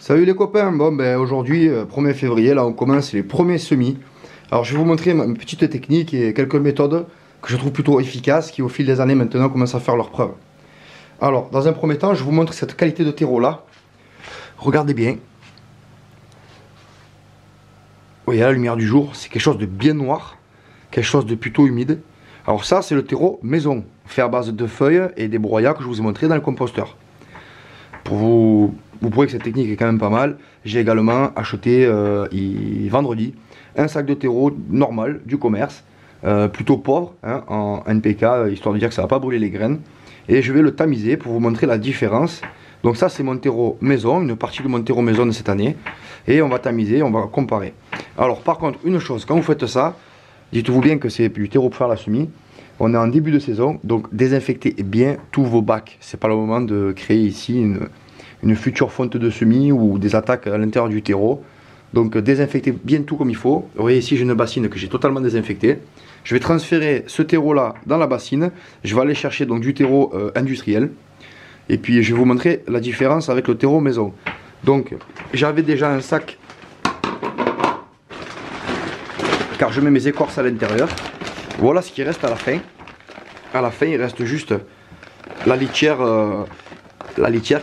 Salut les copains, bon ben aujourd'hui 1er février, là on commence les premiers semis. Alors je vais vous montrer une petite technique et quelques méthodes que je trouve plutôt efficaces qui au fil des années maintenant commencent à faire leurs preuves. Alors dans un premier temps je vous montre cette qualité de terreau là. Regardez bien. Vous voyez à la lumière du jour, c'est quelque chose de bien noir, quelque chose de plutôt humide. Alors ça c'est le terreau maison, fait à base de feuilles et des broyats que je vous ai montré dans le composteur. Pour vous prouver que cette technique est quand même pas mal, j'ai également acheté vendredi un sac de terreau normal du commerce, plutôt pauvre, hein, en NPK, histoire de dire que ça va pas brûler les graines. Et je vais le tamiser pour vous montrer la différence. Donc ça c'est mon terreau maison, une partie de mon terreau maison de cette année. Et on va tamiser, on va comparer. Alors par contre, une chose, quand vous faites ça, dites-vous bien que c'est du terreau pour faire la semis. On est en début de saison, donc désinfectez bien tous vos bacs. C'est pas le moment de créer ici une future fonte de semis ou des attaques à l'intérieur du terreau. Donc désinfectez bien tout comme il faut. Vous voyez ici j'ai une bassine que j'ai totalement désinfectée. Je vais transférer ce terreau là dans la bassine. Je vais aller chercher donc du terreau industriel. Et puis je vais vous montrer la différence avec le terreau maison. Donc j'avais déjà un sac, car je mets mes écorces à l'intérieur. Voilà ce qui reste à la fin. À la fin, il reste juste la litière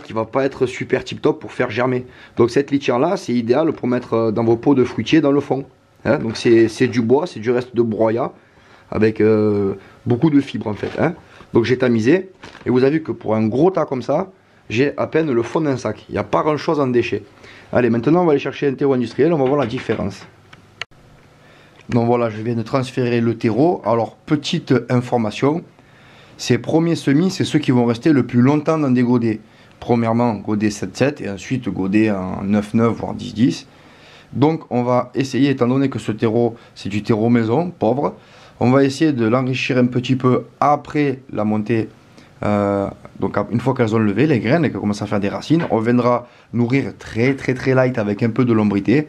qui va pas être super tip top pour faire germer. Donc cette litière là, c'est idéal pour mettre dans vos pots de fruitiers dans le fond. Hein, donc c'est du bois, c'est du reste de broyat avec beaucoup de fibres en fait. Hein. Donc j'ai tamisé et vous avez vu que pour un gros tas comme ça, j'ai à peine le fond d'un sac. Il n'y a pas grand chose en déchets. Allez, maintenant on va aller chercher un terreau industriel, on va voir la différence. Donc voilà, je viens de transférer le terreau. Alors, petite information, ces premiers semis, c'est ceux qui vont rester le plus longtemps dans des godets. Premièrement, godet 7-7 et ensuite godet en 9-9, voire 10-10. Donc, on va essayer, étant donné que ce terreau, c'est du terreau maison, pauvre, on va essayer de l'enrichir un petit peu après la montée. Donc, une fois qu'elles ont levé les graines et qu'elles commencent à faire des racines, on viendra nourrir très light avec un peu de lombrité.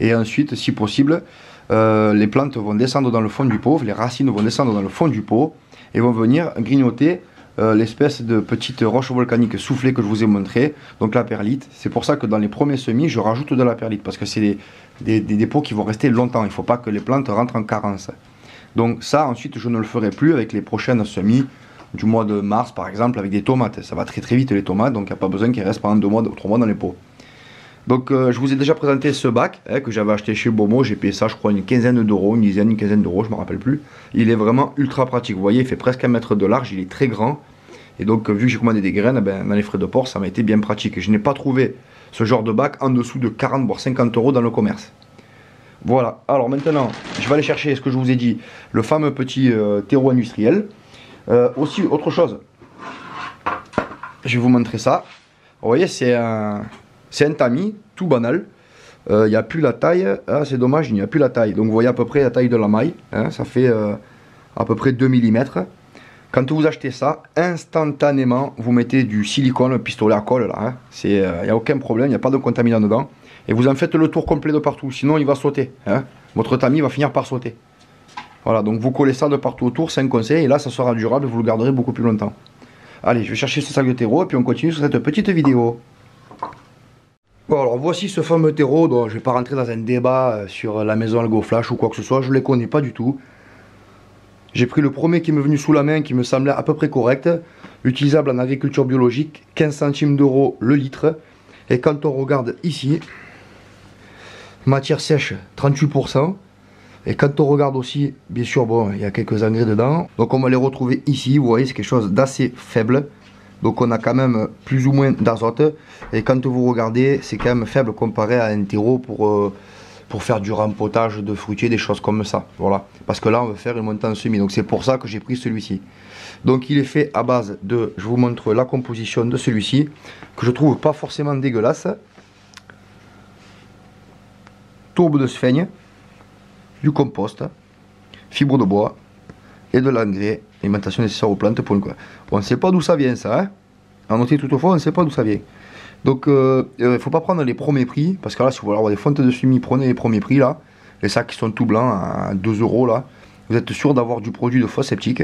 Et ensuite, si possible, les plantes vont descendre dans le fond du pot, les racines vont descendre dans le fond du pot et vont venir grignoter l'espèce de petite roche volcanique soufflée que je vous ai montré, donc la perlite. C'est pour ça que dans les premiers semis, je rajoute de la perlite parce que c'est des pots qui vont rester longtemps. Il ne faut pas que les plantes rentrent en carence. Donc ça, ensuite, je ne le ferai plus avec les prochaines semis du mois de mars, par exemple, avec des tomates. Ça va très vite les tomates, donc il n'y a pas besoin qu'ils restent pendant 2 mois ou 3 mois dans les pots. Donc je vous ai déjà présenté ce bac que j'avais acheté chez Bomo, j'ai payé ça je crois une quinzaine d'euros, une quinzaine d'euros, je ne me rappelle plus. Il est vraiment ultra pratique, vous voyez il fait presque 1 mètre de large, il est très grand. Et donc vu que j'ai commandé des graines, dans les frais de port ça m'a été bien pratique. Et je n'ai pas trouvé ce genre de bac en dessous de 40 voire 50 euros dans le commerce. Voilà, alors maintenant je vais aller chercher ce que je vous ai dit, le fameux petit terreau industriel. Aussi autre chose, je vais vous montrer ça. Vous voyez c'est un tamis, tout banal. Il n'y a plus la taille. Ah, c'est dommage, il n'y a plus la taille. Donc vous voyez à peu près la taille de la maille. Hein, ça fait à peu près 2 mm. Quand vous achetez ça, instantanément, vous mettez du silicone, le pistolet à colle. Là, hein. Il n'y a aucun problème, il n'y a pas de contaminant dedans. Et vous en faites le tour complet de partout. Sinon, il va sauter. Hein. Votre tamis va finir par sauter. Voilà, donc vous collez ça de partout autour, c'est un conseil. Et là, ça sera durable et vous le garderez beaucoup plus longtemps. Allez, je vais chercher ce sac de terreau et puis on continue sur cette petite vidéo. Bon, alors voici ce fameux terreau, dont je ne vais pas rentrer dans un débat sur la maison AlgoFlash ou quoi que ce soit, je ne les connais pas du tout. J'ai pris le premier qui m'est venu sous la main, qui me semblait à peu près correct, utilisable en agriculture biologique, 15 centimes d'euros le litre. Et quand on regarde ici, matière sèche 38%. Et quand on regarde aussi, bien sûr, bon, il y a quelques engrais dedans. Donc on va les retrouver ici, vous voyez, c'est quelque chose d'assez faible. Donc on a quand même plus ou moins d'azote. Et quand vous regardez, c'est quand même faible comparé à un terreau pour faire du rempotage de fruitiers, des choses comme ça. Voilà. Parce que là, on veut faire une montée en semis. Donc c'est pour ça que j'ai pris celui-ci. Donc il est fait à base de, je vous montre la composition de celui-ci, que je trouve pas forcément dégueulasse. Tourbe de sphaigne, du compost, fibre de bois et de l'engrais, alimentation nécessaire aux plantes pour une... On ne sait pas d'où ça vient ça, hein. À noter toutefois, on ne sait pas d'où ça vient. Donc il ne faut pas prendre les premiers prix, parce que là si vous voulez avoir des fontes de semis, prenez les premiers prix là, les sacs qui sont tout blancs à 2 euros là, vous êtes sûr d'avoir du produit de fosse septique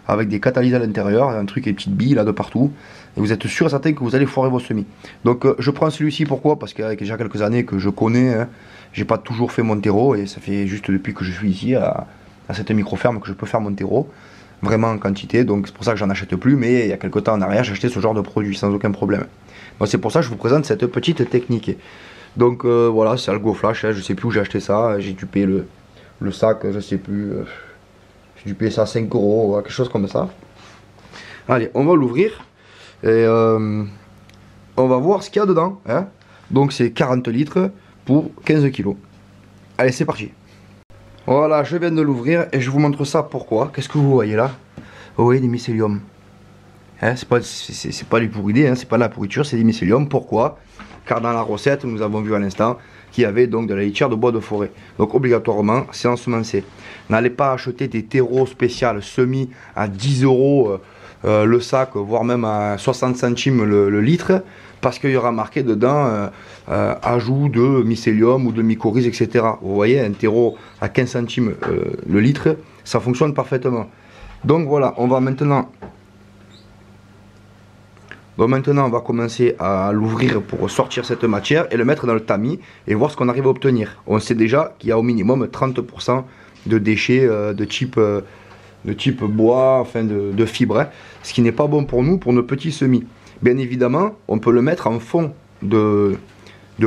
avec des catalyses à l'intérieur, un truc et des petites billes là de partout. Et vous êtes sûr et certain que vous allez foirer vos semis. Donc je prends celui-ci, pourquoi? Parce qu'avec déjà quelques années que je connais, hein, j'ai pas toujours fait mon terreau et ça fait juste depuis que je suis ici à cette micro-ferme que je peux faire mon terreau. Vraiment en quantité, donc c'est pour ça que j'en achète plus, mais il y a quelques temps en arrière j'ai acheté ce genre de produit sans aucun problème. Donc c'est pour ça que je vous présente cette petite technique. Donc voilà, c'est Algo Flash, hein, je sais plus où j'ai acheté ça, j'ai dû payer le sac, je sais plus, j'ai dû payer ça 5 €, quelque chose comme ça. Allez, on va l'ouvrir et on va voir ce qu'il y a dedans. Hein. Donc c'est 40 litres pour 15 kg. Allez, c'est parti. Voilà, je viens de l'ouvrir et je vous montre ça pourquoi. Qu'est-ce que vous voyez là? Vous voyez des mycéliums. Hein, c'est pas du pourridé, hein, c'est pas de la pourriture, c'est des mycéliums. Pourquoi? Car dans la recette, nous avons vu à l'instant qu'il y avait donc de la litière de bois de forêt. Donc obligatoirement, c'est ensemencé. N'allez pas acheter des terreaux spéciaux semis à 10 € le sac, voire même à 60 centimes le litre, parce qu'il y aura marqué dedans ajout de mycélium ou de mycorhize, etc. Vous voyez, un terreau à 15 centimes le litre, ça fonctionne parfaitement. Donc voilà, on va maintenant... Donc maintenant on va commencer à l'ouvrir pour sortir cette matière et le mettre dans le tamis et voir ce qu'on arrive à obtenir. On sait déjà qu'il y a au minimum 30% de déchets de type bois, enfin de fibres, hein, ce qui n'est pas bon pour nous, pour nos petits semis. Bien évidemment, on peut le mettre en fond de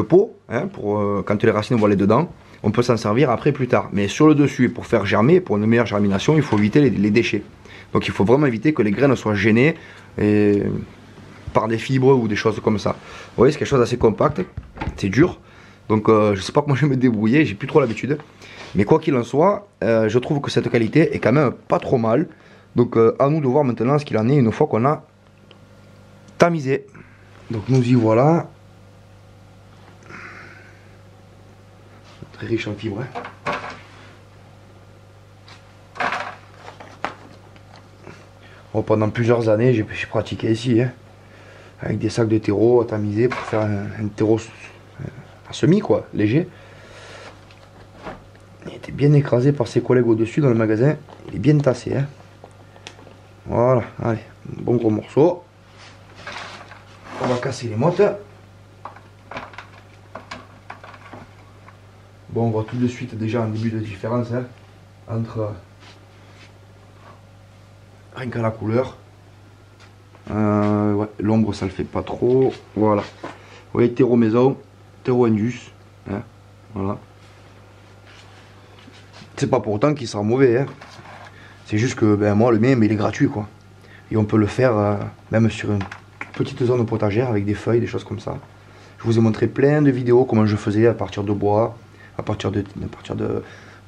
pot, hein, pour quand les racines vont aller dedans, on peut s'en servir après plus tard. Mais sur le dessus, pour faire germer, pour une meilleure germination, il faut éviter les déchets. Donc il faut vraiment éviter que les graines soient gênées et par des fibres ou des choses comme ça. Vous voyez, c'est quelque chose d'assez compact, c'est dur, donc je sais pas comment je vais me débrouiller, j'ai plus trop l'habitude. Mais quoi qu'il en soit, je trouve que cette qualité est quand même pas trop mal. Donc à nous de voir maintenant ce qu'il en est une fois qu'on a tamisé. Donc nous y voilà. Très riche en fibres. Hein. Bon, pendant plusieurs années, j'ai pratiqué ici. Hein. Avec des sacs de terreau tamisés pour faire un terreau à semis quoi, léger. Il était bien écrasé par ses collègues au-dessus dans le magasin. Il est bien tassé. Hein. Voilà, allez, un bon gros morceau. On va casser les mottes. Bon, on voit tout de suite déjà un début de différence hein, entre rien qu'à la couleur. Ouais, l'ombre ça le fait pas trop. Voilà. Vous voyez, terreau maison, terreau indus. Hein, voilà. C'est pas pour autant qu'il sera mauvais. Hein. C'est juste que ben, moi le mien mais il est gratuit quoi. Et on peut le faire même sur une petite zone potagère avec des feuilles, des choses comme ça. Je vous ai montré plein de vidéos comment je faisais à partir de bois, à partir de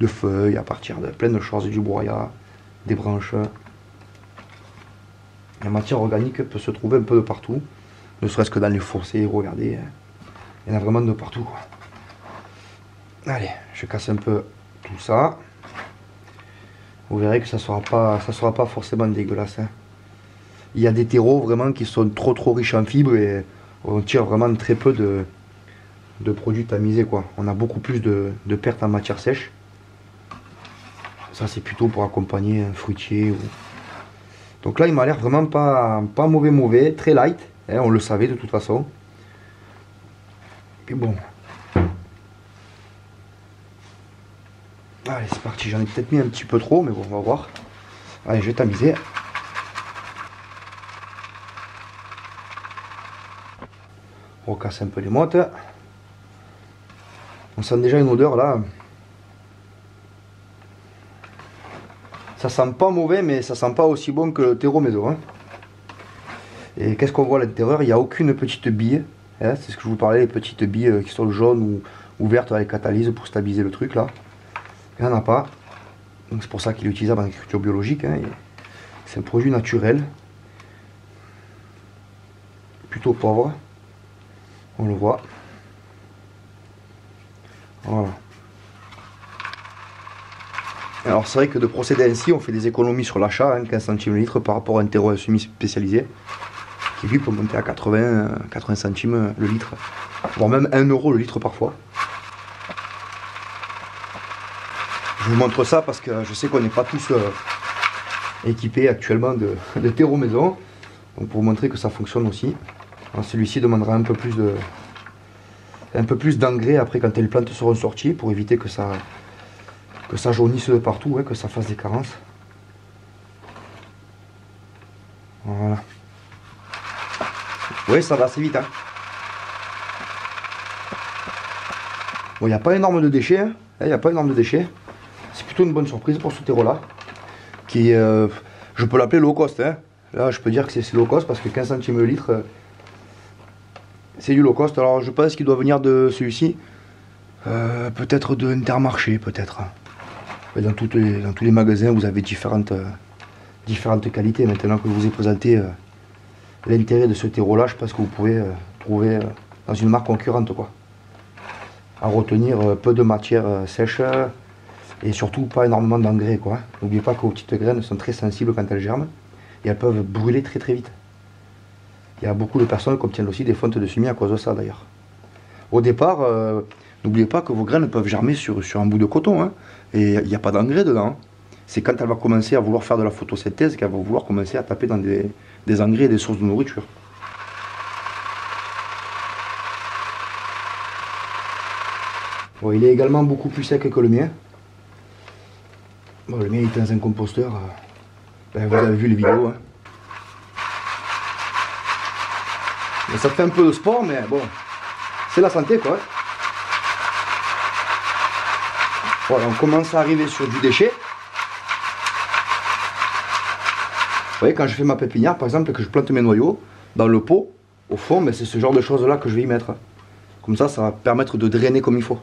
feuilles, à partir de plein de choses, du broyat, des branches. La matière organique peut se trouver un peu de partout, ne serait-ce que dans les fossés, regardez, il y en a vraiment de partout. Quoi. Allez, je casse un peu tout ça. Vous verrez que ça sera pas forcément dégueulasse. Hein. Il y a des terreaux vraiment qui sont trop riches en fibres et on tire vraiment très peu de produits tamisés. Quoi. On a beaucoup plus de pertes en matière sèche. Ça c'est plutôt pour accompagner un fruitier. Donc là il m'a l'air vraiment pas mauvais, très light, hein, on le savait de toute façon. Et bon. Allez c'est parti, j'en ai peut-être mis un petit peu trop, mais bon on va voir. Allez je vais tamiser. On recasse un peu les mottes. On sent déjà une odeur là. Ça sent pas mauvais, mais ça sent pas aussi bon que le terreau maison. Hein. Et qu'est-ce qu'on voit à l'intérieur? Il n'y a aucune petite bille. Hein, c'est ce que je vous parlais, les petites billes qui sont jaunes ou vertes avec catalyse pour stabiliser le truc là. Il n'y en a pas. Donc c'est pour ça qu'il est utilisable en agriculture biologique. Hein. C'est un produit naturel. Plutôt pauvre. On le voit. Voilà. Alors c'est vrai que de procéder ainsi, on fait des économies sur l'achat, hein, 15 centimes le litre par rapport à un terreau semi-spécialisé, qui lui peut monter à 80 centimes le litre, voire même 1 € le litre parfois. Je vous montre ça parce que je sais qu'on n'est pas tous équipés actuellement de terreau maison. Donc pour vous montrer que ça fonctionne aussi. Celui-ci demandera un peu plus d'engrais après quand les plantes seront sorties pour éviter que ça jaunisse de partout, ouais, que ça fasse des carences. Voilà. Oui, ça va assez vite. Hein. Bon, il n'y a pas énorme de déchets. Hein. Il n'y a pas énorme de déchets. C'est plutôt une bonne surprise pour ce terreau-là. Qui je peux l'appeler low cost. Hein. Là, je peux dire que c'est low cost parce que 15 centimes le litre, c'est du low cost. Alors, je pense qu'il doit venir de celui-ci. Peut-être de Intermarché, peut-être. Dans tous les magasins, vous avez différentes qualités. Maintenant que je vous ai présenté l'intérêt de ce terreau-là, je pense que vous pouvez trouver dans une marque concurrente, quoi. À retenir peu de matière sèche et surtout pas énormément d'engrais, quoi. N'oubliez pas que vos petites graines sont très sensibles quand elles germent et elles peuvent brûler très très vite. Il y a beaucoup de personnes qui obtiennent aussi des fontes de semis à cause de ça, d'ailleurs. Au départ, n'oubliez pas que vos graines peuvent germer sur un bout de coton, hein, et il n'y a pas d'engrais dedans. Hein. C'est quand elle va commencer à vouloir faire de la photosynthèse qu'elle va vouloir commencer à taper dans des engrais et des sources de nourriture. Bon, il est également beaucoup plus sec que le mien. Bon, le mien est dans un composteur. Vous avez vu les vidéos. Hein. Mais ça fait un peu de sport, mais bon, c'est la santé, quoi. Voilà, on commence à arriver sur du déchet. Vous voyez, quand je fais ma pépinière, par exemple, que je plante mes noyaux, dans le pot, au fond, c'est ce genre de choses-là que je vais y mettre. Comme ça, ça va permettre de drainer comme il faut.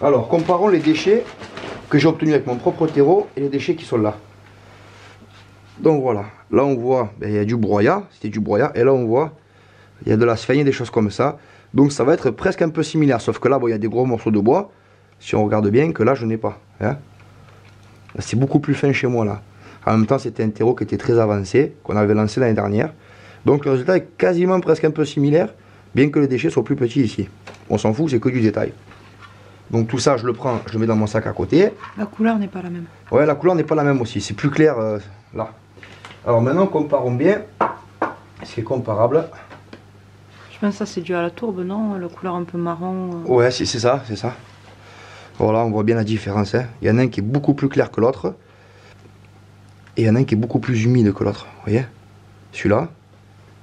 Alors, comparons les déchets que j'ai obtenus avec mon propre terreau et les déchets qui sont là. Donc voilà, là on voit, il y a du broyat, c'était du broyat, et là on voit, il y a de la sphaigne, des choses comme ça. Donc ça va être presque un peu similaire, sauf que là, bon, il y a des gros morceaux de bois, si on regarde bien, que là je n'ai pas. Hein. C'est beaucoup plus fin chez moi là. En même temps, c'était un terreau qui était très avancé, qu'on avait lancé l'année dernière. Donc le résultat est quasiment presque un peu similaire, bien que les déchets soient plus petits ici. On s'en fout, c'est que du détail. Donc tout ça, je le prends, je le mets dans mon sac à côté. La couleur n'est pas la même. Ouais, la couleur n'est pas la même aussi, c'est plus clair là. Alors maintenant, comparons bien ce qui est comparable. Je pense que ça c'est dû à la tourbe, non? La couleur un peu marron. Ouais, c'est ça, c'est ça. Voilà, on voit bien la différence. Hein. Il y en a un qui est beaucoup plus clair que l'autre. Et il y en a un qui est beaucoup plus humide que l'autre. Vous voyez? Celui-là.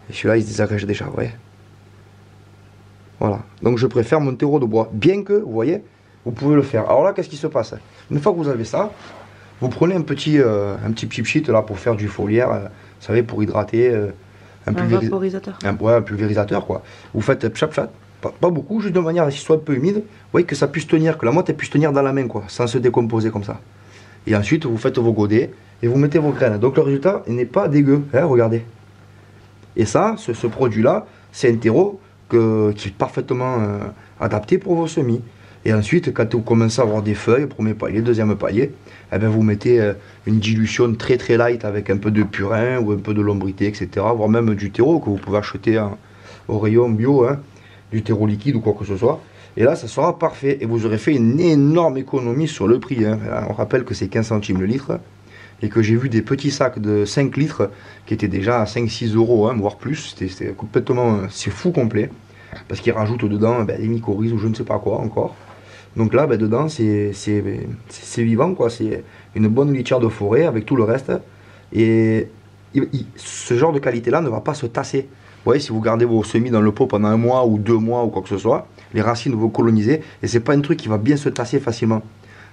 Et celui-là, il se désagrège déjà, vous voyez? Voilà. Donc je préfère mon terreau de bois. Bien que, vous voyez, vous pouvez le faire. Alors là, qu'est-ce qui se passe? Une fois que vous avez ça, vous prenez un petit pchit là pour faire du foliaire, vous savez, pour hydrater. Un vaporisateur. Ouais, un pulvérisateur, quoi. Vous faites pchat, pas beaucoup, juste de manière à ce qu'il soit un peu humide. Vous voyez que ça puisse tenir, que la motte puisse tenir dans la main, quoi, sans se décomposer comme ça. Et ensuite, vous faites vos godets et vous mettez vos graines. Donc le résultat n'est pas dégueu, hein, regardez. Et ça, ce produit-là, c'est un terreau qui est parfaitement adapté pour vos semis. Et ensuite, quand vous commencez à avoir des feuilles, premier palier, deuxième palier, eh bien, vous mettez une dilution très très light avec un peu de purin ou un peu de lombrité, etc. Voire même du terreau que vous pouvez acheter au rayon bio, hein, du terreau liquide ou quoi que ce soit. Et là, ça sera parfait. Et vous aurez fait une énorme économie sur le prix. Hein. On rappelle que c'est 15 centimes le litre. Et que j'ai vu des petits sacs de 5 litres qui étaient déjà à 5-6 euros, hein, voire plus. C'était complètement... c'est fou complet. Parce qu'ils rajoutent dedans des mycorhizes ou je ne sais pas quoi encore. Donc là, dedans, c'est vivant, quoi. C'est une bonne litière de forêt avec tout le reste. Et ce genre de qualité-là ne va pas se tasser. Vous voyez, si vous gardez vos semis dans le pot pendant 1 mois ou 2 mois ou quoi que ce soit, les racines vont coloniser. Et c'est pas un truc qui va bien se tasser facilement.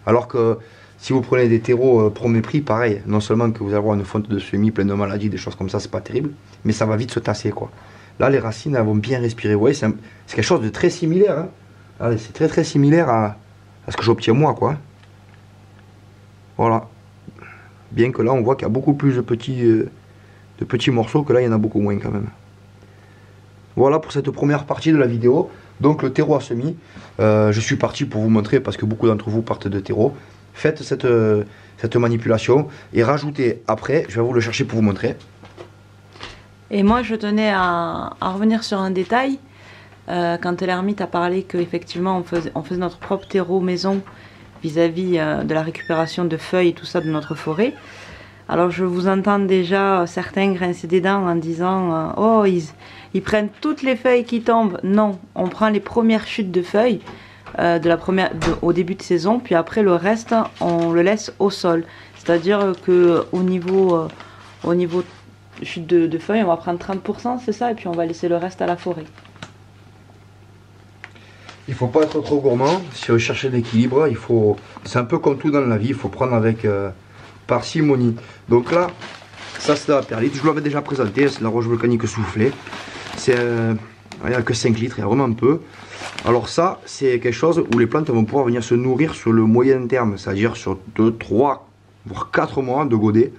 Alors que si vous prenez des terreaux premier prix, pareil. Non seulement que vous allez avoir une fonte de semis pleine de maladies, des choses comme ça, c'est pas terrible. Mais ça va vite se tasser, quoi. Là, les racines, elles vont bien respirer. Vous voyez, c'est quelque chose de très similaire, hein. C'est très très similaire à ce que j'obtiens moi, quoi. Voilà. Bien que là, on voit qu'il y a beaucoup plus de petits morceaux, que là, il y en a beaucoup moins quand même. Voilà pour cette première partie de la vidéo. Donc le terreau à semis. Je suis parti pour vous montrer, parce que beaucoup d'entre vous partent de terreau. Faites cette manipulation et rajoutez après. Je vais vous le chercher pour vous montrer. Et moi, je tenais à revenir sur un détail. Quand l'ermite a parlé qu'effectivement on faisait notre propre terreau maison vis-à-vis de la récupération de feuilles et tout ça de notre forêt. Alors je vous entends déjà certains grincer des dents en disant oh ils prennent toutes les feuilles qui tombent. Non, on prend les premières chutes de feuilles au début de saison, puis après le reste on le laisse au sol. C'est-à-dire que au niveau chute de feuilles, on va prendre 30%, c'est ça, et puis on va laisser le reste à la forêt. Il faut pas être trop gourmand. Si on cherche l'équilibre, c'est un peu comme tout dans la vie, il faut prendre avec parcimonie. Donc là, ça c'est la perlite, je vous l'avais déjà présenté, c'est la roche volcanique soufflée. C'est il n'y a que 5 litres, il y a vraiment peu. Alors ça, c'est quelque chose où les plantes vont pouvoir venir se nourrir sur le moyen terme, c'est-à-dire sur 2, 3, voire 4 mois de godet.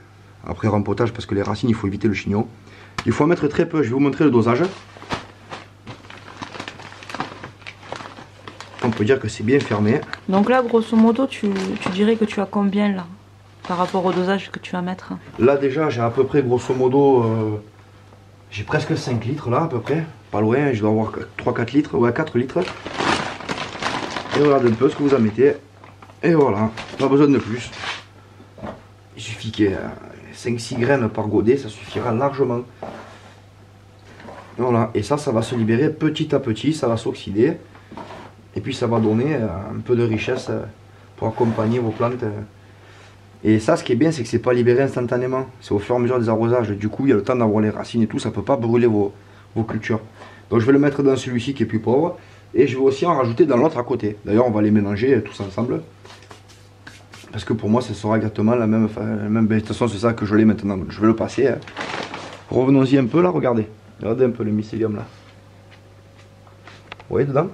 Après rempotage, parce que les racines, il faut éviter le chignon. Il faut en mettre très peu, je vais vous montrer le dosage. On peut dire que c'est bien fermé. Donc là, grosso modo, tu dirais que tu as combien là, par rapport au dosage que tu vas mettre? Là déjà, j'ai à peu près, grosso modo, j'ai presque 5 litres là, à peu près. Pas loin, je dois avoir 3-4 litres, ouais 4 litres. Et voilà un peu ce que vous en mettez. Et voilà, pas besoin de plus. Il suffit qu'il y ait 5-6 graines par godet, ça suffira largement. Voilà, et ça va se libérer petit à petit, ça va s'oxyder. Et puis ça va donner un peu de richesse pour accompagner vos plantes. Et ça, ce qui est bien, c'est que c'est pas libéré instantanément. C'est au fur et à mesure des arrosages. Du coup, il y a le temps d'avoir les racines et tout, ça peut pas brûler vos cultures. Donc je vais le mettre dans celui-ci qui est plus pauvre. Et je vais aussi en rajouter dans l'autre à côté. D'ailleurs, on va les mélanger tous ensemble. Parce que pour moi, ce sera exactement la même. De toute façon, c'est ça que je l'ai maintenant. Donc, je vais le passer. Revenons-y un peu là, regardez. Regardez un peu le mycélium là. Vous voyez dedans?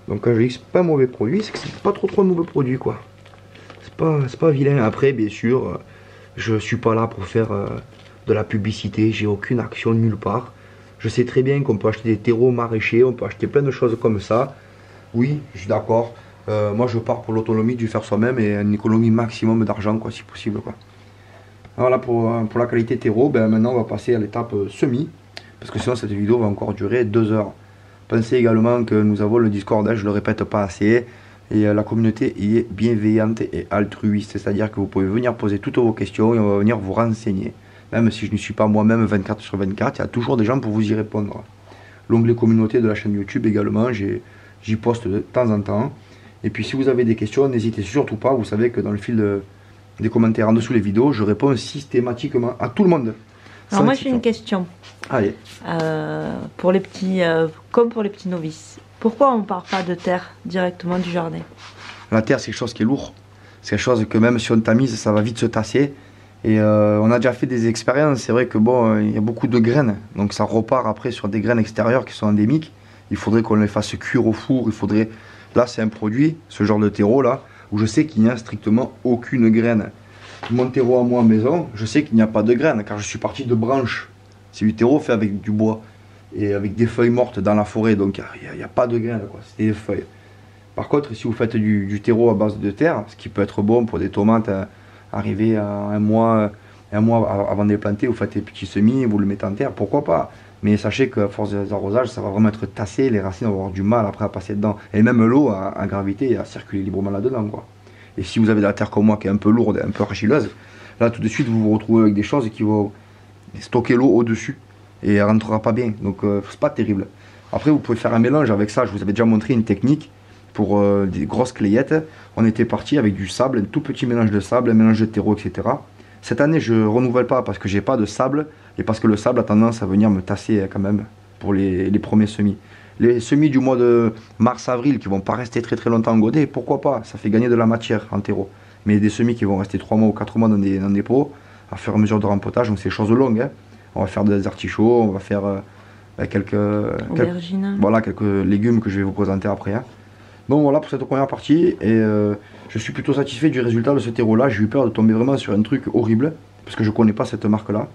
Donc quand je dis que c'est pas un mauvais produit, c'est que c'est pas trop de mauvais produit quoi. C'est pas vilain. Après, bien sûr, je suis pas là pour faire de la publicité. J'ai aucune action nulle part. Je sais très bien qu'on peut acheter des terreaux maraîchers, on peut acheter plein de choses comme ça. Oui, je suis d'accord. Moi, je pars pour l'autonomie du faire soi-même et une économie maximum d'argent, quoi, si possible, quoi. Voilà pour la qualité terreau. Ben, maintenant, on va passer à l'étape semis, parce que sinon, cette vidéo va encore durer 2 heures. Pensez également que nous avons le Discord, je ne le répète pas assez, et la communauté y est bienveillante et altruiste, c'est-à-dire que vous pouvez venir poser toutes vos questions et on va venir vous renseigner. Même si je ne suis pas moi-même 24/24, il y a toujours des gens pour vous y répondre. L'onglet communauté de la chaîne YouTube également, j'y poste de temps en temps. Et puis si vous avez des questions, n'hésitez surtout pas, vous savez que dans le fil des commentaires en dessous les vidéos, je réponds systématiquement à tout le monde. Alors moi j'ai une question. Allez. Pour les petits, comme pour les petits novices, pourquoi on ne part pas de terre directement du jardin? La terre, c'est quelque chose qui est lourd. C'est quelque chose que même si on tamise, ça va vite se tasser. Et on a déjà fait des expériences. C'est vrai que bon, il y a beaucoup de graines. Donc ça repart après sur des graines extérieures qui sont endémiques. Il faudrait qu'on les fasse cuire au four. Il faudrait. Là, c'est un produit, ce genre de terreau là, où je sais qu'il n'y a strictement aucune graine. Mon terreau à moi à maison, je sais qu'il n'y a pas de graines, car je suis parti de branches. C'est du terreau fait avec du bois et avec des feuilles mortes dans la forêt, donc il n'y a pas de graines, quoi. C'est des feuilles. Par contre, si vous faites du terreau à base de terre, ce qui peut être bon pour des tomates, arriver à un mois avant de les planter, vous faites des petits semis, vous le mettez en terre, pourquoi pas. Mais sachez qu'à force des arrosages, ça va vraiment être tassé, les racines vont avoir du mal après à passer dedans. Et même l'eau à gravité et à circuler librement là-dedans, quoi. Et si vous avez de la terre comme moi qui est un peu lourde et un peu argileuse, là tout de suite vous vous retrouvez avec des choses qui vont stocker l'eau au-dessus et elle rentrera pas bien. Donc c'est pas terrible. Après vous pouvez faire un mélange avec ça. Je vous avais déjà montré une technique pour des grosses clayettes. On était parti avec du sable, un tout petit mélange de sable, un mélange de terreau, etc. Cette année je renouvelle pas parce que j'ai pas de sable et parce que le sable a tendance à venir me tasser quand même pour les premiers semis. Les semis du mois de mars-avril qui vont pas rester très très longtemps en godet, pourquoi pas, ça fait gagner de la matière en terreau. Mais des semis qui vont rester 3 mois ou 4 mois dans des pots, à fur et à mesure de rempotage, donc c'est des choses longues. Hein. On va faire des artichauts, on va faire quelques légumes que je vais vous présenter après. Hein. Donc voilà pour cette première partie, et je suis plutôt satisfait du résultat de ce terreau là. J'ai eu peur de tomber vraiment sur un truc horrible, parce que je connais pas cette marque là.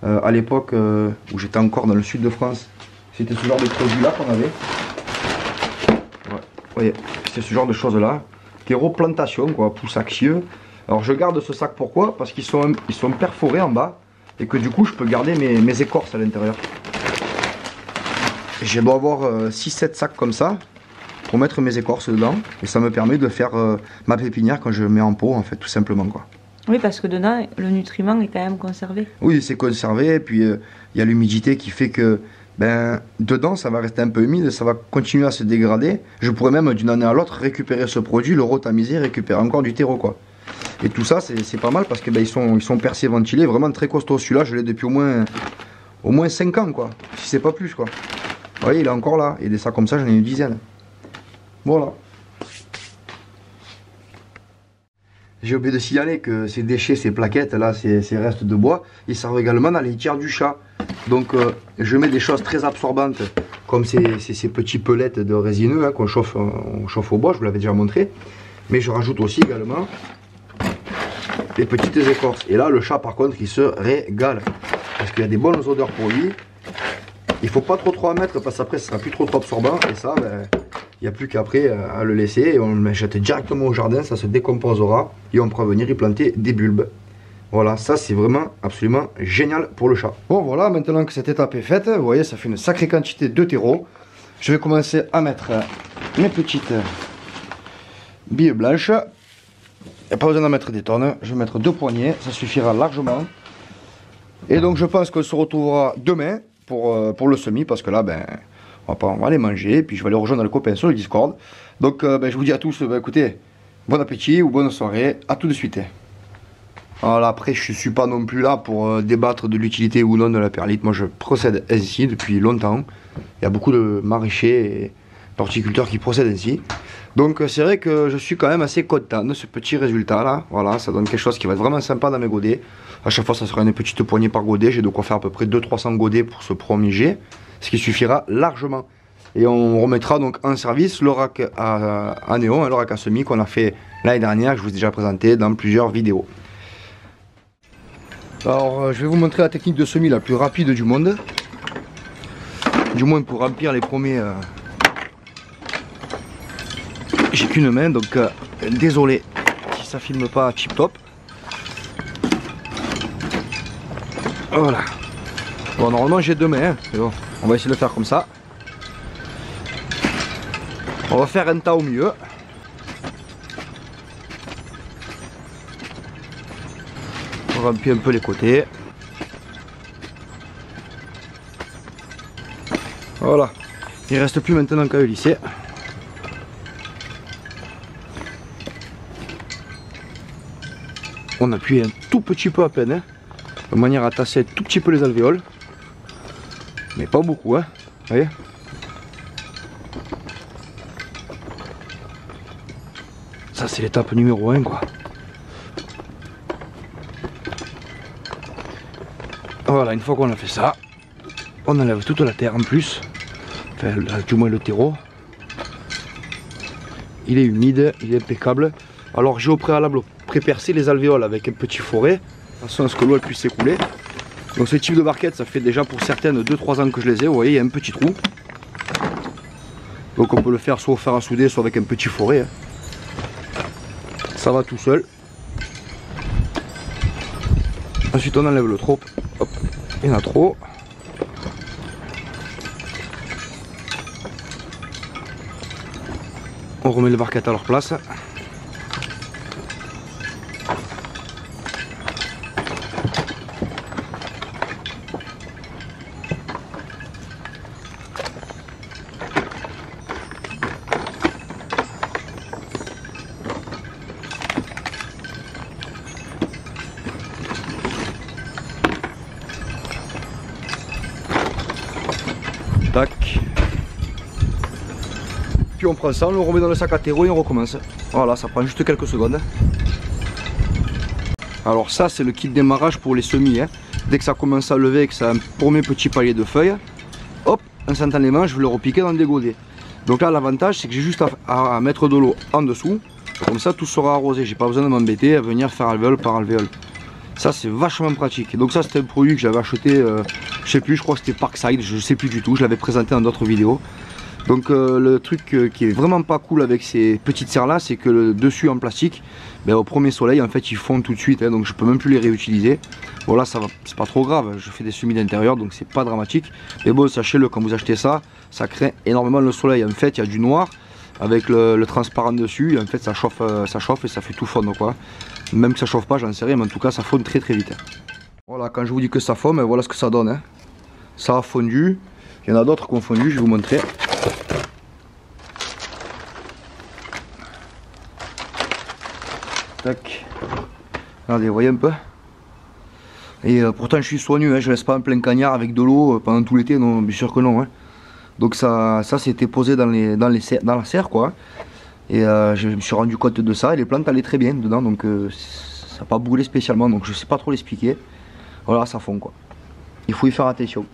À l'époque où j'étais encore dans le sud de France, c'était ce genre de produit là qu'on avait. Ouais, vous voyez, c'est ce genre de choses là. Terreau plantation quoi, poussaxieux. Alors je garde ce sac pourquoi? Parce qu'ils sont perforés en bas et que du coup je peux garder mes écorces à l'intérieur. Je dois avoir 6-7 sacs comme ça. pour mettre mes écorces dedans. Et ça me permet de faire ma pépinière quand je mets en pot, en fait, tout simplement, quoi. Oui, parce que dedans, le nutriment est quand même conservé. Oui, c'est conservé, et puis il y a l'humidité qui fait que ben, dedans, ça va rester un peu humide, ça va continuer à se dégrader. Je pourrais même, d'une année à l'autre, récupérer ce produit, le retamiser, récupérer encore du terreau, quoi. Et tout ça, c'est pas mal, parce que ben, ils sont percés, ventilés, vraiment très costauds. Celui-là, je l'ai depuis au moins 5 ans, quoi, si c'est pas plus, quoi. Vous voyez, il est encore là, et des sacs comme ça, j'en ai une dizaine. Voilà. J'ai oublié de signaler que ces déchets, ces plaquettes là, ces restes de bois, ils servent également dans les litières du chat. Donc je mets des choses très absorbantes, comme ces petits pellets de résineux hein, qu'on chauffe, on chauffe au bois, je vous l'avais déjà montré. Mais je rajoute aussi également des petites écorces. Et là, le chat par contre, il se régale. Parce qu'il y a des bonnes odeurs pour lui. Il faut pas trop en mettre, parce qu'après, ça sera plus trop absorbant. Et ça, ben, il n'y a plus qu'après à le laisser et on le jette directement au jardin, ça se décomposera et on pourra venir y planter des bulbes. Voilà, ça c'est vraiment absolument génial pour le chat. Bon voilà, maintenant que cette étape est faite, vous voyez ça fait une sacrée quantité de terreau. Je vais commencer à mettre mes petites billes blanches. Il n'y a pas besoin d'en mettre des tonnes, je vais mettre 2 poignées, ça suffira largement. Et donc je pense qu'on se retrouvera demain pour le semis parce que là ben... on va aller manger, puis je vais aller rejoindre le copain sur le Discord. Donc je vous dis à tous, écoutez, bon appétit ou bonne soirée, à tout de suite. Voilà, après je ne suis pas non plus là pour débattre de l'utilité ou non de la perlite. Moi je procède ainsi depuis longtemps. Il y a beaucoup de maraîchers et d'horticulteurs qui procèdent ainsi. Donc c'est vrai que je suis quand même assez content de ce petit résultat là. Voilà, ça donne quelque chose qui va être vraiment sympa dans mes godets. À chaque fois ça sera une petite poignée par godet. J'ai de quoi faire à peu près 200-300 godets pour ce premier jet. Ce qui suffira largement. Et on remettra donc en service le rack à néon, le rack à semis qu'on a fait l'année dernière, que je vous ai déjà présenté dans plusieurs vidéos. Alors je vais vous montrer la technique de semis la plus rapide du monde. Du moins pour remplir les premiers... J'ai qu'une main, donc désolé si ça filme pas tip top. Voilà. Bon normalement j'ai 2 mains, hein, mais bon. On va essayer de le faire comme ça. On va faire un tas au milieu. On remplit un peu les côtés. Voilà. Il ne reste plus maintenant qu'à le lisser. On appuie un tout petit peu à peine, hein, de manière à tasser un tout petit peu les alvéoles. Mais pas beaucoup, hein, vous voyez. Ça c'est l'étape numéro 1 quoi. Voilà, une fois qu'on a fait ça, on enlève toute la terre en plus. Enfin, du moins le terreau. Il est humide, il est impeccable. Alors j'ai au préalable pré-percé les alvéoles avec un petit foret, de façon à ce que l'eau puisse s'écouler. Donc ce type de barquette, ça fait déjà pour certaines 2-3 ans que je les ai. Vous voyez, il y a un petit trou. Donc on peut le faire soit au fer à souder, soit avec un petit foret. Ça va tout seul. Ensuite on enlève le trop. Hop, il y en a trop. On remet les barquettes à leur place. Tac. Puis on prend ça, on le remet dans le sac à terreau et on recommence. Voilà, ça prend juste quelques secondes. Alors ça c'est le kit démarrage pour les semis. Hein. Dès que ça commence à lever et que ça a un premier petit palier de feuilles, hop, instantanément je vais le repiquer dans des godets. Donc là l'avantage c'est que j'ai juste à mettre de l'eau en dessous. Comme ça tout sera arrosé, j'ai pas besoin de m'embêter à venir faire alvéole par alvéole. Ça c'est vachement pratique. Donc ça c'était un produit que j'avais acheté, je sais plus, je crois que c'était Parkside, je sais plus du tout, je l'avais présenté dans d'autres vidéos. Donc le truc qui est vraiment pas cool avec ces petites serres là, c'est que le dessus en plastique, ben, au premier soleil en fait ils fondent tout de suite, hein, donc je peux même plus les réutiliser. Bon là ça va, c'est pas trop grave, je fais des semis d'intérieur donc c'est pas dramatique. Mais bon sachez-le, quand vous achetez ça, ça craint énormément le soleil. En fait il y a du noir, avec le transparent dessus, et en fait ça chauffe et ça fait tout fondre quoi. Même que ça chauffe pas, j'en sais rien, mais en tout cas ça fond très vite. Voilà, quand je vous dis que ça fond, voilà ce que ça donne. Hein. Ça a fondu, il y en a d'autres qui ont fondu, je vais vous montrer. Tac. Regardez, vous voyez un peu. Et pourtant je suis soigneux, hein, je laisse pas un plein cagnard avec de l'eau pendant tout l'été, non, bien sûr que non. Hein. Donc ça c'était posé dans la serre quoi. Et je me suis rendu compte de ça, et les plantes allaient très bien dedans, donc ça n'a pas brûlé spécialement, donc je sais pas trop l'expliquer. Voilà, ça fond quoi. Il faut y faire attention.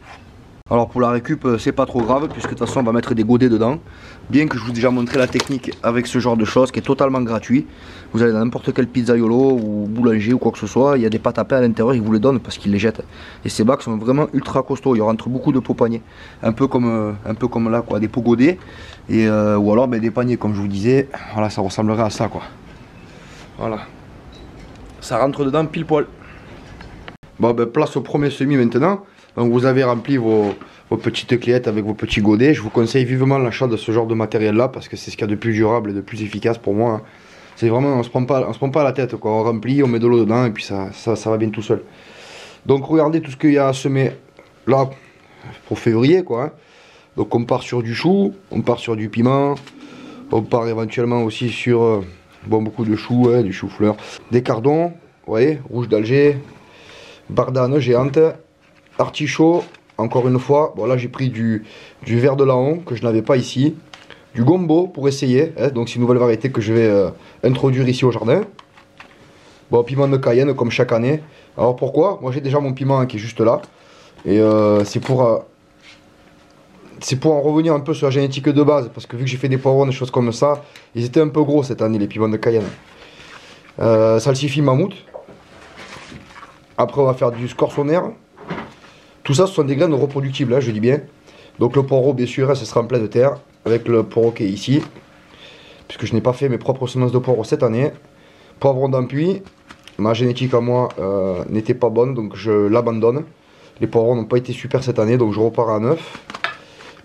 Alors pour la récup, c'est pas trop grave, puisque de toute façon on va mettre des godets dedans. Bien que je vous ai déjà montré la technique avec ce genre de choses, qui est totalement gratuit. Vous allez dans n'importe quel pizzaiolo ou boulanger ou quoi que ce soit, il y a des pâtes à pain à l'intérieur, ils vous les donnent parce qu'ils les jettent. Et ces bacs sont vraiment ultra costauds, il rentre beaucoup de pots paniers. Un peu comme là quoi, des pots godets. Et, ou alors des paniers comme je vous disais, voilà, ça ressemblerait à ça quoi. Voilà. Ça rentre dedans pile poil. Bon place au premier semis maintenant. Donc vous avez rempli vos petites cléettes avec vos petits godets. Je vous conseille vivement l'achat de ce genre de matériel là, parce que c'est ce qu'il y a de plus durable et de plus efficace pour moi. C'est vraiment, on se prend pas la tête quoi. On remplit, on met de l'eau dedans et puis ça va bien tout seul. Donc regardez tout ce qu'il y a à semer là pour février quoi. Hein. Donc on part sur du chou, on part sur du piment, on part éventuellement aussi sur beaucoup de choux, du chou-fleur, des cardons, vous voyez, rouge d'Alger, bardane géante, artichaut, encore une fois, bon là j'ai pris du vert de Laon que je n'avais pas ici, du gombo pour essayer, hein, donc c'est une nouvelle variété que je vais introduire ici au jardin. Bon, piment de Cayenne comme chaque année. Alors pourquoi? Moi j'ai déjà mon piment qui est juste là, et c'est pour en revenir un peu sur la génétique de base, parce que vu que j'ai fait des poivrons, des choses comme ça, ils étaient un peu gros cette année les piments de Cayenne. Salsifis mammouth. Après on va faire du scorsonère. Tout ça ce sont des graines reproductibles, hein, je dis bien. Donc le poireau bien sûr, ce sera en pleine terre, avec le poireau qui est ici. Puisque je n'ai pas fait mes propres semences de poireau cette année. Poivron d'Ampuis, ma génétique à moi n'était pas bonne, donc je l'abandonne. Les poivrons n'ont pas été super cette année, donc je repars à neuf.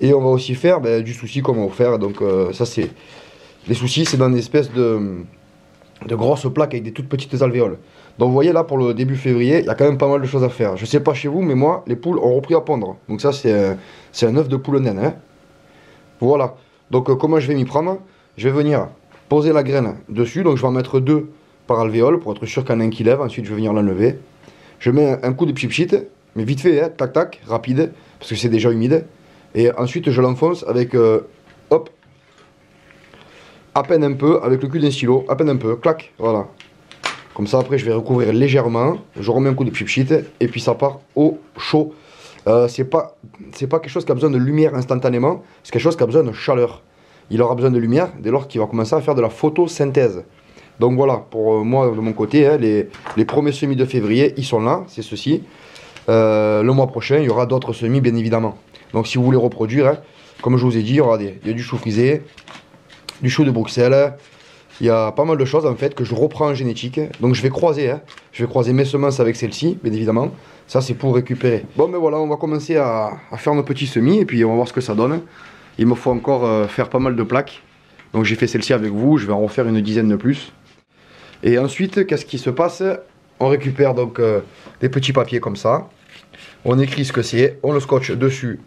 Et on va aussi faire du souci comme on va faire. Donc ça c'est... Les soucis c'est dans une espèce de grosses plaques avec des toutes petites alvéoles. Donc vous voyez là pour le début février, il y a quand même pas mal de choses à faire. Je sais pas chez vous, mais moi les poules ont repris à pondre. Donc ça c'est un œuf de poule naine. Hein. Voilà. Donc comment je vais m'y prendre? Je vais venir poser la graine dessus. Donc je vais en mettre 2 par alvéole pour être sûr qu'il y en a un qui lève. Ensuite je vais venir l'enlever. Je mets un coup de pchit, mais vite fait, hein, tac tac, rapide, parce que c'est déjà humide. Et ensuite je l'enfonce avec, hop, à peine un peu, avec le cul d'un stylo, à peine un peu, clac, voilà. Comme ça après je vais recouvrir légèrement, je remets un coup de pchit, et puis ça part au chaud. C'est pas quelque chose qui a besoin de lumière instantanément, c'est quelque chose qui a besoin de chaleur. Il aura besoin de lumière dès lors qu'il va commencer à faire de la photosynthèse. Donc voilà, pour moi de mon côté, hein, les premiers semis de février, ils sont là, c'est ceci. Le mois prochain, il y aura d'autres semis bien évidemment. Donc si vous voulez reproduire, hein, comme je vous ai dit, il y aura du chou frisé, du chou de Bruxelles. Il y a pas mal de choses en fait que je reprends en génétique. Donc je vais croiser, hein. Je vais croiser mes semences avec celles-ci, bien évidemment. Ça c'est pour récupérer. Bon ben voilà, on va commencer à faire nos petits semis et puis on va voir ce que ça donne. Il me faut encore faire pas mal de plaques. Donc j'ai fait celle-ci avec vous, je vais en refaire une dizaine de plus. Et ensuite, qu'est-ce qui se passe? On récupère donc des petits papiers comme ça. On écrit ce que c'est, on le scotche dessus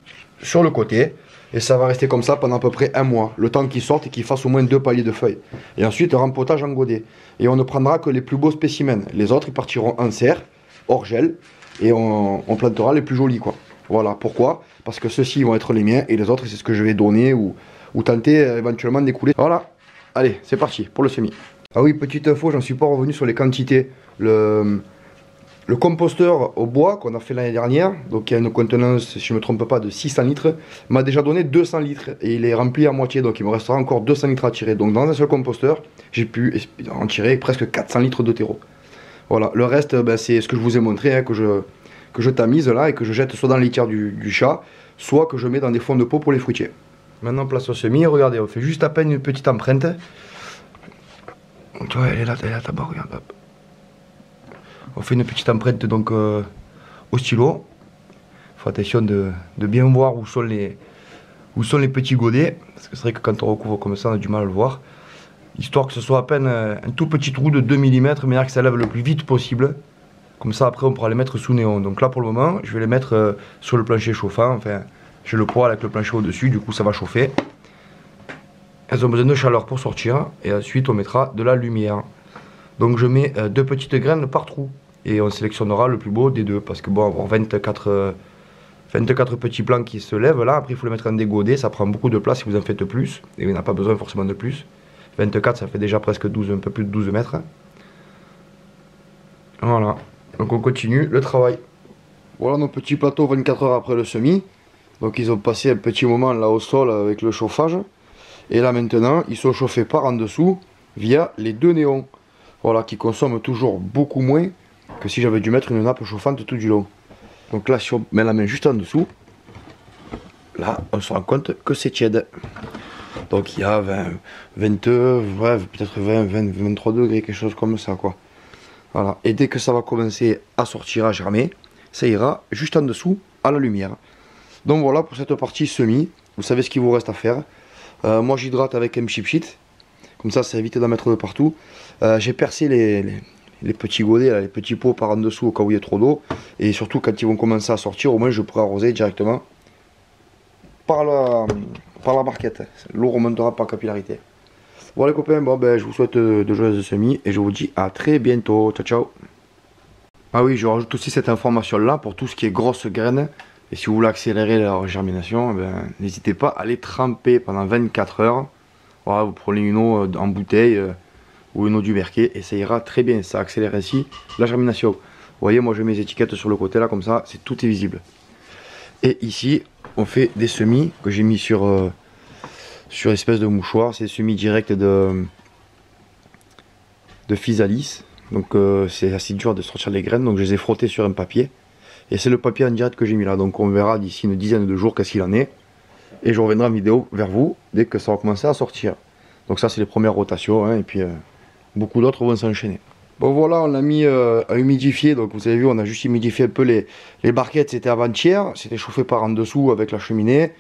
sur le côté. Et ça va rester comme ça pendant à peu près un mois, le temps qu'il sorte et qu'il fasse au moins 2 paliers de feuilles. Et ensuite, rempotage en godet. Et on ne prendra que les plus beaux spécimens. Les autres, ils partiront en serre, hors gel, et on plantera les plus jolis, quoi. Voilà, pourquoi? Parce que ceux-ci vont être les miens, et les autres, c'est ce que je vais donner ou tenter éventuellement d'écouler. Voilà, allez, c'est parti pour le semis. Ah oui, petite info, j'en suis pas revenu sur les quantités. Le composteur au bois qu'on a fait l'année dernière, donc il y a une contenance, si je ne me trompe pas, de 600 litres, m'a déjà donné 200 litres et il est rempli à moitié, donc il me restera encore 200 litres à tirer. Donc dans un seul composteur, j'ai pu en tirer presque 400 litres de terreau. Voilà, le reste, c'est ce que je vous ai montré, hein, que je tamise là et que je jette soit dans la litière du chat, soit que je mets dans des fonds de pot pour les fruitiers. Maintenant, place au semis, regardez, on fait juste à peine une petite empreinte. Tu vois, elle est là bas, regarde, hop. On fait une petite empreinte donc au stylo. Il faut attention de bien voir où sont où sont les petits godets, parce que c'est vrai que quand on recouvre comme ça on a du mal à le voir, histoire que ce soit à peine un tout petit trou de 2 mm, mais que ça lève le plus vite possible, comme ça après on pourra les mettre sous néon. Donc là pour le moment je vais les mettre sur le plancher chauffant, enfin j'ai le poêle avec le plancher au dessus, du coup ça va chauffer. Elles ont besoin de chaleur pour sortir, et ensuite on mettra de la lumière. Donc je mets 2 petites graines par trou, et on sélectionnera le plus beau des deux, parce que bon, avoir 24 petits plants qui se lèvent là, après il faut les mettre en des godets, ça prend beaucoup de place si vous en faites plus, et on n'a pas besoin forcément de plus. 24 ça fait déjà presque 12, un peu plus de 12 mètres. Voilà, donc on continue le travail. Voilà nos petits plateaux 24 heures après le semis. Donc ils ont passé un petit moment là au sol avec le chauffage. Et là maintenant ils sont chauffés par en dessous via les 2 néons. Voilà, qui consomment toujours beaucoup moins que si j'avais dû mettre une nappe chauffante tout du long. Donc là si on met la main juste en dessous, là on se rend compte que c'est tiède. Donc il y a 22, ouais, peut-être 23 degrés, quelque chose comme ça quoi. Voilà, et dès que ça va commencer à sortir, à germer, ça ira juste en dessous à la lumière. Donc voilà pour cette partie semis, vous savez ce qu'il vous reste à faire. Moi j'hydrate avec un chip sheet, comme ça évite d'en mettre de partout. J'ai percé les petits godets, là, les petits pots par en dessous au cas où il y a trop d'eau. Et surtout quand ils vont commencer à sortir, au moins je pourrai arroser directement par la barquette. L'eau remontera par capillarité. Voilà les copains, bon, ben, je vous souhaite de joyeuses semis et je vous dis à très bientôt. Ciao ciao. Ah oui, je rajoute aussi cette information là pour tout ce qui est grosses graines. Et si vous voulez accélérer leur germination, ben, n'hésitez pas à les tremper pendant 24 heures. Voilà, vous prenez une eau en bouteille ou une eau du Berquet et ça ira très bien. Ça accélère ainsi la germination. Vous voyez, moi j'ai mes étiquettes sur le côté là, comme ça, tout est visible. Et ici, on fait des semis que j'ai mis sur espèce de mouchoir. C'est des semis directs de physalis. Donc c'est assez dur de sortir les graines. Donc je les ai frottés sur un papier. Et c'est le papier en direct que j'ai mis là. Donc on verra d'ici une dizaine de jours qu'est-ce qu'il en est. Et je reviendrai en vidéo vers vous dès que ça va commencer à sortir. Donc ça c'est les premières rotations. Hein, et puis beaucoup d'autres vont s'enchaîner. Bon voilà, on l'a mis à humidifier. Donc vous avez vu, on a juste humidifié un peu les barquettes. C'était avant-hier. C'était chauffé par en dessous avec la cheminée.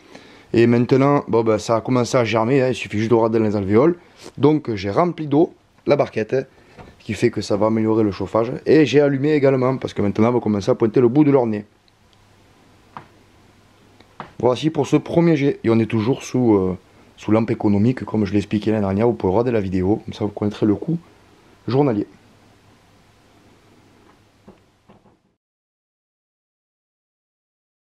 Et maintenant, bon, ben, ça a commencé à germer. Hein, il suffit juste de regarder les alvéoles. Donc j'ai rempli d'eau la barquette. Ce qui fait que ça va améliorer le chauffage. Et j'ai allumé également. Parce que maintenant, on va commencer à pointer le bout de leur nez. Voici pour ce premier jet. Et on est toujours sous lampe économique. Comme je l'ai expliqué l'année dernière. Vous pouvez regarder la vidéo. Comme ça, vous connaîtrez le coût journalier.